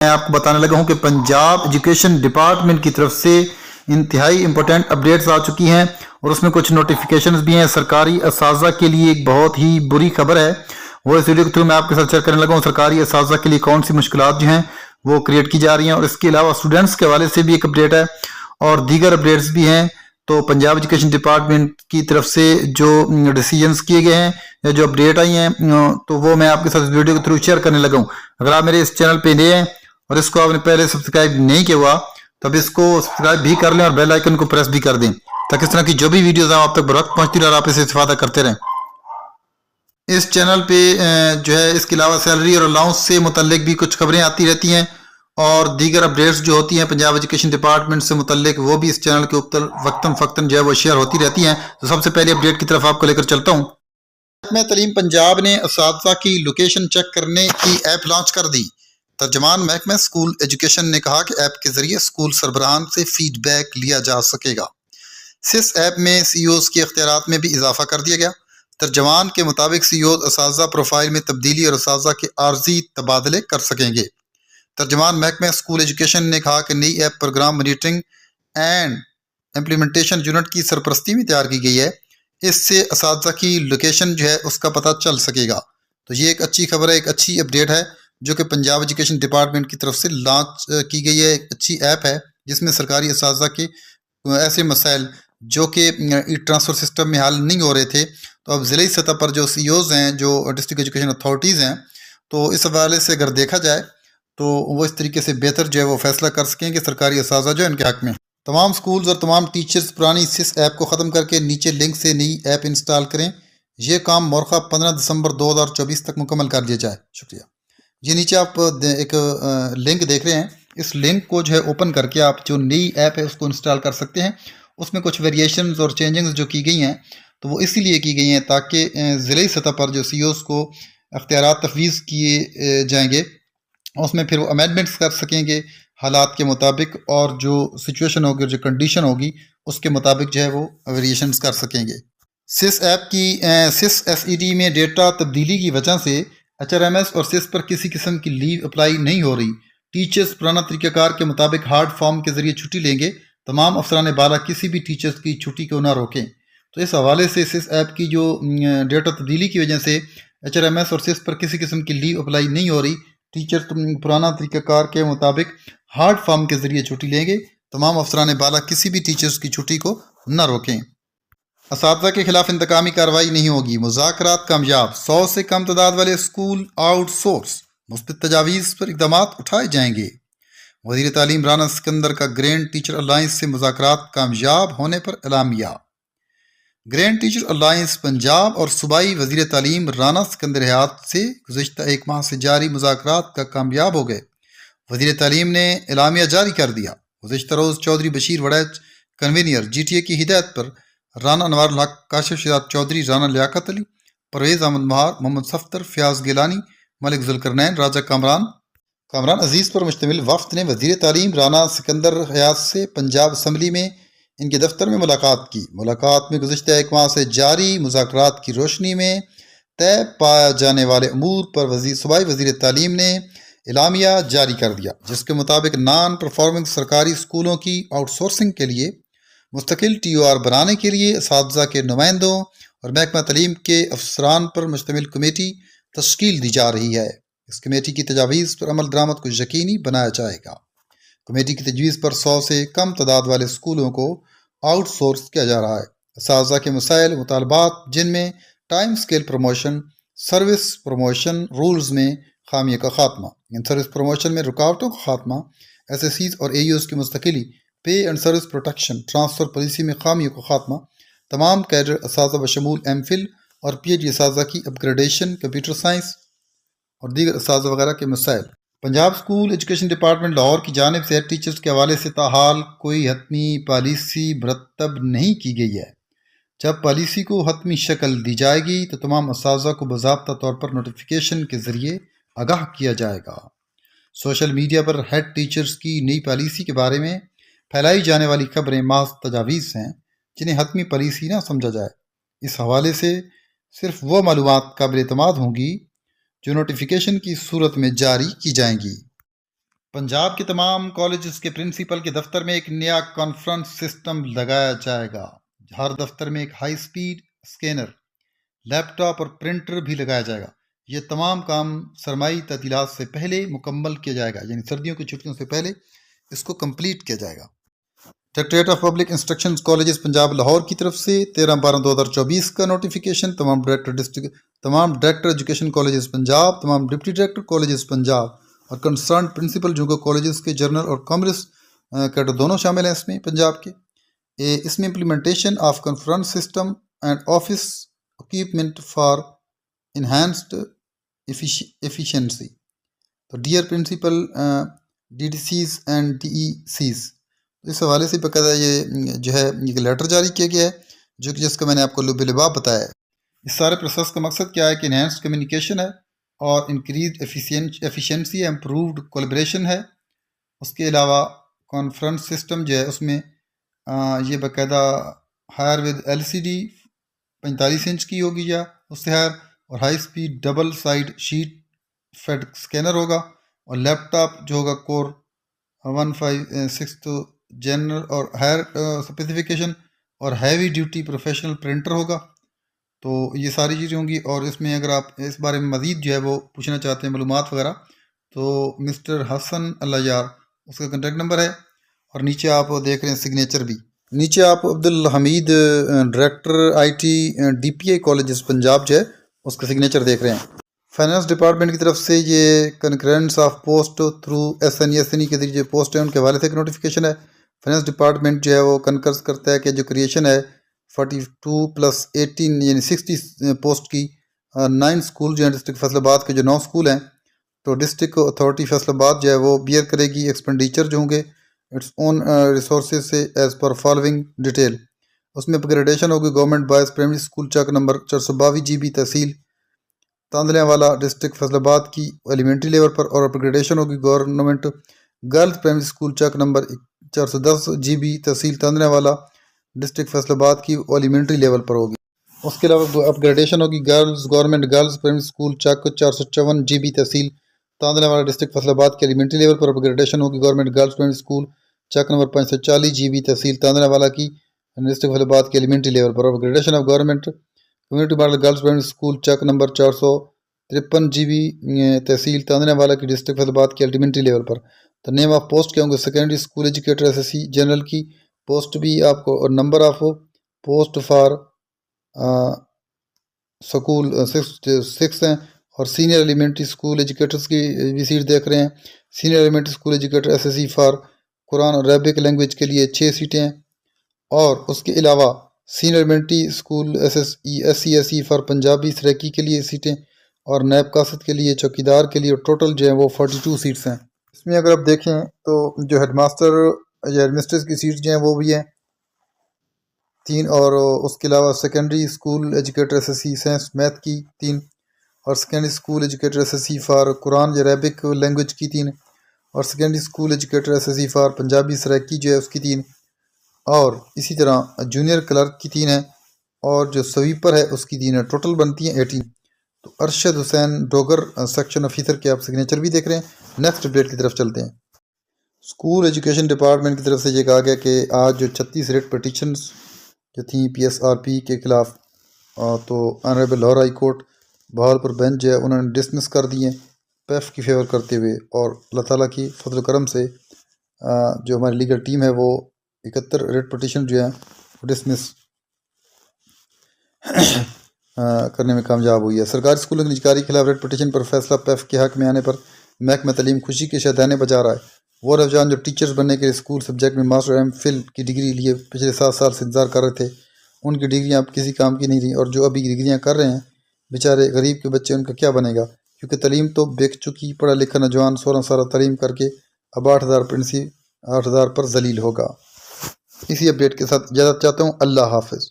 मैं आपको बताने लगा हूं कि पंजाब एजुकेशन डिपार्टमेंट की तरफ से इंतहाई इंपॉर्टेंट अपडेट्स आ चुकी हैं और उसमें कुछ नोटिफिकेशंस भी हैं। सरकारी असाजा के लिए एक बहुत ही बुरी खबर है, वो इस वीडियो के थ्रू मैं आपके साथ शेयर करने लगा हूं। सरकारी असाजा के लिए कौन सी मुश्किलात जो हैं वो क्रिएट की जा रही हैं और इसके अलावा स्टूडेंट्स के हवाले से भी एक अपडेट है और दीगर अपडेट्स भी हैं। तो पंजाब एजुकेशन डिपार्टमेंट की तरफ से जो डिसीजंस किए गए हैं या जो अपडेट आई हैं तो वो मैं आपके साथ इस वीडियो के थ्रू शेयर करने लगा हूं। अगर आप मेरे इस चैनल पे नए हैं और इसको आपने पहले सब्सक्राइब नहीं किया हुआ तो अब इसको सब्सक्राइब भी कर लें और बेल आइकन को प्रेस भी कर दें ताकि इस तरह की जो भी वीडियोस आप तक बरवक्त पहुंचती रहे और आप इसे इस्तेफादा करते रहें। इस चैनल पे जो है इसके अलावा सैलरी और अलाउंस से मुतल्लिक भी कुछ खबरें आती रहती हैं और दीगर अपडेट्स जो होती हैं पंजाब एजुकेशन डिपार्टमेंट से मुतल्लिक वो भी इस चैनल के ऊपर वक्तन फ़क्तन जो है वो शेयर होती रहती हैं। तो सबसे पहले अपडेट की तरफ आपको लेकर चलता हूँ। महकमा तालीम पंजाब ने असातिज़ा की लोकेशन चेक करने की ऐप लॉन्च कर दी। तर्जमान महकमा स्कूल एजुकेशन ने कहा कि ऐप के जरिए स्कूल सरबराहान से फीडबैक लिया जा सकेगा। सिस ऐप में सीईओज़ के इख्तियारात में भी इजाफा कर दिया गया। तर्जमान के मुताबिक सीईओज़ असातिज़ा प्रोफाइल में तब्दीली और असातिज़ा के आर्जी तबादले कर सकेंगे। तर्जमान महकमा स्कूल एजुकेशन ने कहा कि नई app program monitoring and implementation unit की सरपरस्ती में तैयार की गई है। इससे असातिज़ा की लोकेशन जो है उसका पता चल सकेगा। तो ये एक अच्छी खबर है, एक अच्छी अपडेट है जो कि पंजाब एजुकेशन डिपार्टमेंट की तरफ से लॉन्च की गई है। एक अच्छी ऐप है जिसमें सरकारी असातिज़ा के ऐसे मसाइल जो कि ई ट्रांसफ़र सिस्टम में हल नहीं हो रहे थे, तो अब ज़िले सतह पर जो सीईओज़ हैं, जो डिस्ट्रिक्ट एजुकेशन अथॉरिटीज़ हैं, तो इस हवाले से अगर देखा जाए तो वो इस तरीके से बेहतर जो है वो फैसला कर सकें कि सरकारी असातिज़ा जो है इनके हक़ में। तमाम स्कूल्स और तमाम टीचर्स पुरानी सिस ऐप को ख़त्म करके नीचे लिंक से नई ऐप इंस्टॉल करें। ये काम मौका 15 दिसंबर 2024 तक मुकम्मल कर दिया जाए। शुक्रिया। ये नीचे आप एक लिंक देख रहे हैं, इस लिंक को जो है ओपन करके आप जो नई ऐप है उसको इंस्टॉल कर सकते हैं। उसमें कुछ वेरिएशंस और चेंजिंग्स जो की गई हैं तो वो इसीलिए की गई हैं ताकि ज़िले सतह पर जो सीईओज़ को अख्तियारात तफवीज़ किए जाएंगे उसमें फिर वो अमेंडमेंट्स कर सकेंगे हालात के मुताबिक और जो सिचुएशन होगी और जो कंडीशन होगी उसके मुताबिक जो है वो वेरिएशंस कर सकेंगे। सिस ऐप की सिस एसईडी में डेटा तब्दीली की वजह से एचआरएमएस और सिस पर किसी किस्म की लीव अप्लाई नहीं हो रही। टीचर्स पुराना तरीक़ाकार के मुताबिक हार्ड फॉर्म के ज़रिए छुट्टी लेंगे। तमाम अफसरान बाला किसी भी टीचर्स की छुट्टी को ना रोकें। तो इस हवाले से सिस ऐप की जो डेटा तब्दीली की वजह से एचआरएमएस और सिस पर किसी किस्म की लीव अप्लाई नहीं हो रही। टीचर पुराना तरीक़ाकार के मुताबिक हार्ड फॉर्म के ज़रिए छुट्टी लेंगे। तमाम अफसरान बाला किसी भी टीचर्स की छुट्टी को न रोकें। असातिज़ा के खिलाफ इंतकामी कार्रवाई नहीं होगी, मुज़ाकरात कामयाब, 100 से कम तादाद वाले स्कूल आउटसोर्स, मुस्बत तजावीज़ पर इक़दाम उठाए जाएंगे। वज़ीर तालीम राना सिकंदर का ग्रैंड टीचर अलायंस से मुज़ाकरात कामयाब होने पर एलामिया। ग्रैंड टीचर अलायंस पंजाब और सूबाई वज़ीर तालीम राना सिकंदर हयात से गुज़िश्ता एक माह से जारी मुज़ाकरात का कामयाब हो गए। वज़ीर तालीम ने एलामिया जारी कर दिया। गुज़िश्ता रोज़ चौधरी बशीर वड़ैच कन्वीनियर GTA की हिदायत पर राना अनवारुल हक, काशिफ शहजाद चौधरी, राना लियाकत अली, परवेज़ अहमद महार, मोहम्मद सफ्तर, फ़याज़ गिलानी, मलिक ज़ुल्करनैन, राजा कामरान अजीज़ पर मुश्तमिल वफ़द ने वज़ीर तालीम राना सिकंदर हयात से पंजाब असम्बली में इनके दफ्तर में मुलाकात की। मुलाकात में गुज़िश्ता एक माह से जारी मुज़ाकरात की रोशनी में तय पाया जाने वाले अमूर पर सूबाई वज़ीर तालीम ने एलामिया जारी कर दिया, जिसके मुताबिक नॉन परफॉर्मिंग सरकारी स्कूलों की आउटसोर्सिंग के लिए मुस्तकिल TOR बनाने के लिए असातिज़ा के नुमाइंदों और महकमा तालीम के अफसरान पर मुश्तमिल कमेटी तश्कील दी जा रही है। इस कमेटी की तजावीज़ पर अमल दरामद को यकीनी बनाया जाएगा। कमेटी की तजवीज़ पर 100 से कम तादाद वाले स्कूलों को आउटसोर्स किया जा रहा है। असातिज़ा के मसाइल मुतालबात जिनमें time scale promotion, service promotion rules में खामियों का खात्मा, इन सर्विस प्रमोशन में रुकावटों का खात्मा, SSCs और AUs की मुस्तकिली, पे and service protection, transfer policy में खामियों का खात्मा, तमाम कैडर असातिज़ा बशमूल MPhil और PhD असातिज़ा की अपग्रेडेशन, कंप्यूटर साइंस और दीगर असातिज़ा वगैरह के मसाइल। Punjab school education department Lahore की जानिब से हेड टीचर्स के हवाले से ताहाल कोई हतमी पॉलिसी मुरतब नहीं की गई है। जब पॉलिसी को हतमी शक्ल दी जाएगी तो तमाम असातिज़ा को बाज़ाब्ता तौर पर नोटिफिकेशन के ज़रिए आगाह किया जाएगा। सोशल मीडिया पर हेड टीचर्स की नई पॉलिसी के बारे में फैलाई जाने वाली खबरें महज तजावीज़ हैं जिन्हें हतमी पॉलिसी ना समझा जाए। इस हवाले से सिर्फ वो मालूमात काबिल एतमाद होंगी जो नोटिफिकेशन की सूरत में जारी की जाएंगी। पंजाब के तमाम कॉलेजेस के प्रिंसिपल के दफ्तर में एक नया कॉन्फ्रेंस सिस्टम लगाया जाएगा। हर दफ्तर में एक हाई स्पीड स्कैनर, लैपटॉप और प्रिंटर भी लगाया जाएगा। ये तमाम काम सरमाई ततीलात से पहले मुकम्मल किया जाएगा, यानी सर्दियों की छुट्टियों से पहले इसको कंप्लीट किया जाएगा। Directorate of public instruction colleges Punjab Lahore की तरफ से 13/12/2024 का नोटिफिकेशन तमाम डायरेक्टर एजुकेशन कॉलेजेस पंजाब, तमाम डिप्टी डायरेक्टर कॉलेजेस पंजाब और कंसर्न प्रिंसिपल जो कॉलेजेस के जर्नल और कॉमर्स कैडर दोनों शामिल हैं इसमें पंजाब के। इसमें implementation of conference system and office equipment for enhanced efficiency. तो dear principal, DDCs and DECs, इस हवाले से बकायदा ये जो है ये लेटर जारी किया गया है, जो कि जिसका मैंने आपको लुबलिबाब बताया है। इस सारे प्रोसेस का मकसद क्या है कि इन्हेंस्ड कम्युनिकेशन है और इंक्रीज एफिशिएंसी, इम्प्रूव्ड कोलैबोरेशन है। उसके अलावा कॉन्फ्रेंस सिस्टम जो है उसमें ये बाकायदा हायर विद LCD 45 इंच की होगी या उससे हायर, और high speed double side sheet fed scanner होगा, और लैपटॉप जो होगा कोर 156 जनरल और हायर स्पेसिफिकेशन, और हैवी ड्यूटी प्रोफेशनल प्रिंटर होगा। तो ये सारी चीज़ें होंगी। और इसमें अगर आप इस बारे में मज़ीद जो है वो पूछना चाहते हैं मालूमात वगैरह, तो मिस्टर हसन अल्लायार उसका कॉन्टैक्ट नंबर है, और नीचे आप देख रहे हैं सिग्नेचर भी। नीचे आप Abdul Hamid director IT DPI colleges Punjab जो है उसका सिग्नेचर देख रहे हैं। फाइनेंस डिपार्टमेंट की तरफ से ये concurrence of post through SNE के जरिए पोस्ट है, उनके हवाले से एक नोटिफिकेशन है। फाइनेंस डिपार्टमेंट जो है वो कंकर्स करता है कि जो क्रिएशन है 42 + 18 यानी 60 पोस्ट की 9 स्कूल जो है डिस्ट्रिक्ट फैसलाबाद के जो 9 स्कूल हैं, तो डिस्ट्रिक्ट अथॉरिटी फैसलाबाद जो है वो बियर करेगी एक्सपेंडिचर जो होंगे इट्स ओन रिसोर्सेज से एज़ पर फॉलोइंग डिटेल। उसमें अपग्रेडेशन होगी government boys primary school Chak number 422 GB tehsil Tandlianwala district Faisalabad की एलिमेंट्री लेवल पर, और अपग्रेडेशन होगी government girls primary school Chak number 410 GB tehsil Tandlianwala district Faisalabad की एलिमेंट्री लेवल पर होगी। उसके अलावा अपग्रेडेशन होगी गवर्नमेंट गर्ल्स प्राइमरी स्कूल चक 454 GB तहसील तांदलियावाला डिस्ट्रिक्ट फैसलाबाद की एलिमेंट्री लेवल पर। अपग्रेडेशन होगी government girls primary school Chak number 540 GB tehsil Tandlianwala की डिस्ट्रिक्ट फैसलाबाद की एलिमेंट्री लेवल पर। Upgradation of government community model girls primary school Chak number 453 GB tehsil Tandlianwala की डिस्ट्रिक्ट फैसलाबाद की एलिमेंट्री लेवल पर। तो नेम ऑफ पोस्ट क्या होंगे, secondary school educator SSC general की पोस्ट भी आपको, और number of post for school 6 हैं, और सीनियर एलिमेंट्री स्कूल एजुकेटर्स की भी सीट देख रहे हैं। Senior elementary school educator SSC for Quran और अरबिक लैंग्वेज के लिए 6 सीटें हैं, और उसके अलावा senior elementary school SC/SC for Punjabi Saraiki के लिए सीटें, और नैब कासद के लिए चौकीदार के लिए टोटल जो है वो 42 सीट्स हैं। इसमें अगर आप देखें तो जो हेडमास्टर या हेडमिस्ट्रेस की सीट जो हैं वो भी हैं 3, और उसके अलावा secondary school educator SSC science math की 3, और secondary school educator SSC for Quran या अरबिक लैंग्वेज की 3, और secondary school educator SSC for Punjabi Saraiki जो है उसकी 3, और इसी तरह जूनियर क्लर्क की 3 है, और जो स्वीपर है उसकी 3 है। टोटल बनती हैं 18। तो अरशद हुसैन डोगर सेक्शन ऑफिसर के आप सिग्नेचर भी देख रहे हैं। नेक्स्ट अपडेट की तरफ चलते हैं। स्कूल एजुकेशन डिपार्टमेंट की तरफ से ये कहा गया कि आज जो 36 रिट पिटीशंस जो थी PSRP के खिलाफ, तो honourable Lahore high court Bahawalpur bench जो है उन्होंने डिसमिस कर दिए PEF की फेवर करते हुए, और अल्लाह ताला की फजल करम से जो हमारी लीगल टीम है वो 71 रिट पिटीशन जो है वो डिसमिस करने में कामयाब हुई है। सरकारी स्कूलों की निजकारी के खिलाफ रेट पिटीशन पर फैसला PEF के हक में आने पर महकमा तालीम खुशी के शहदाने बजा रहा है। वो रफजान जो टीचर्स बनने के लिए स्कूल सब्जेक्ट में मास्टर MPhil की डिग्री लिए पिछले 7 साल से इंतजार कर रहे थे, उनकी डिग्रियां अब किसी काम की नहीं रही, और जो अभी डिग्रियां कर रहे हैं बेचारे गरीब के बच्चे, उनका क्या बनेगा, क्योंकि तालीम तो बिक चुकी। पढ़ा लिखा नौजवान 16 साल तालीम करके अब 8,000 पर जलील होगा। इसी अपडेट के साथ इजाज़त चाहता हूँ। अल्लाह हाफिज़।